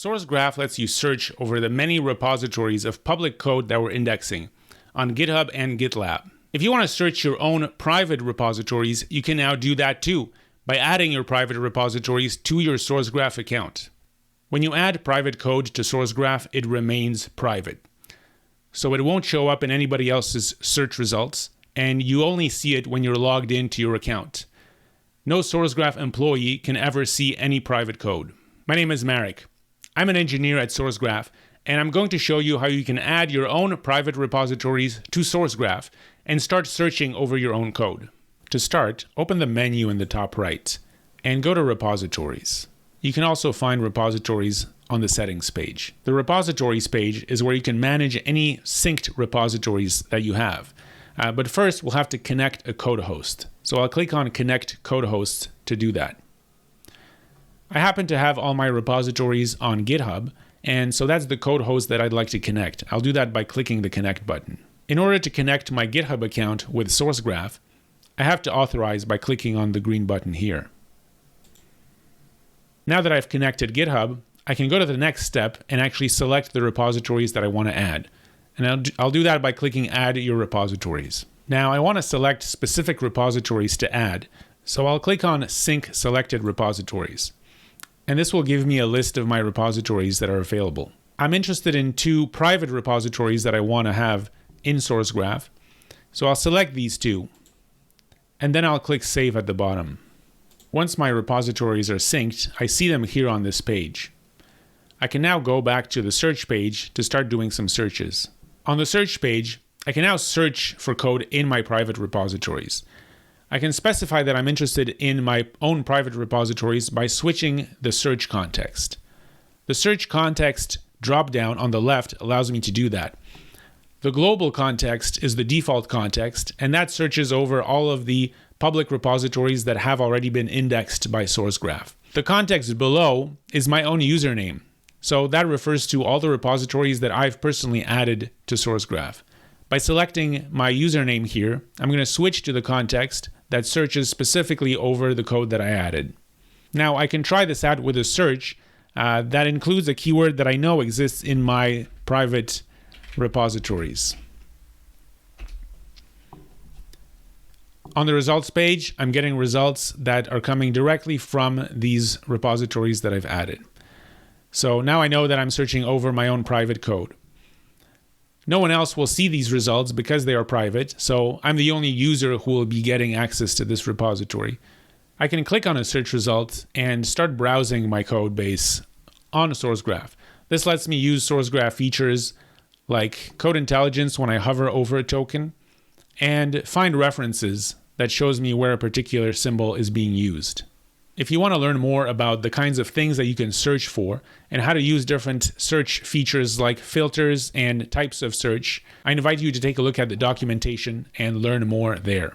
SourceGraph lets you search over the many repositories of public code that we're indexing on GitHub and GitLab. If you want to search your own private repositories, you can now do that too by adding your private repositories to your SourceGraph account. When you add private code to SourceGraph, it remains private. So it won't show up in anybody else's search results, and you only see it when you're logged into your account. No SourceGraph employee can ever see any private code. My name is Marek. I'm an engineer at SourceGraph, and I'm going to show you how you can add your own private repositories to SourceGraph and start searching over your own code. To start, open the menu in the top right and go to Repositories. You can also find repositories on the Settings page. The Repositories page is where you can manage any synced repositories that you have. But first, we'll have to connect a code host. So I'll click on Connect Code Hosts to do that. I happen to have all my repositories on GitHub, and so that's the code host that I'd like to connect. I'll do that by clicking the Connect button. In order to connect my GitHub account with SourceGraph, I have to authorize by clicking on the green button here. Now that I've connected GitHub, I can go to the next step and actually select the repositories that I want to add. And I'll do that by clicking Add Your Repositories. Now I want to select specific repositories to add, so I'll click on Sync Selected Repositories. And this will give me a list of my repositories that are available. I'm interested in 2 private repositories that I want to have in SourceGraph, so I'll select these 2, and then I'll click Save at the bottom. Once my repositories are synced, I see them here on this page. I can now go back to the search page to start doing some searches. On the search page, I can now search for code in my private repositories. I can specify that I'm interested in my own private repositories by switching the search context. The search context drop-down on the left allows me to do that. The global context is the default context, and that searches over all of the public repositories that have already been indexed by SourceGraph. The context below is my own username, so that refers to all the repositories that I've personally added to SourceGraph. By selecting my username here, I'm going to switch to the context that searches specifically over the code that I added. Now I can try this out with a search that includes a keyword that I know exists in my private repositories. On the results page, I'm getting results that are coming directly from these repositories that I've added. So now I know that I'm searching over my own private code. No one else will see these results because they are private, so I'm the only user who will be getting access to this repository. I can click on a search result and start browsing my code base on SourceGraph. This lets me use SourceGraph features like code intelligence when I hover over a token, and find references that shows me where a particular symbol is being used. If you want to learn more about the kinds of things that you can search for and how to use different search features like filters and types of search, I invite you to take a look at the documentation and learn more there.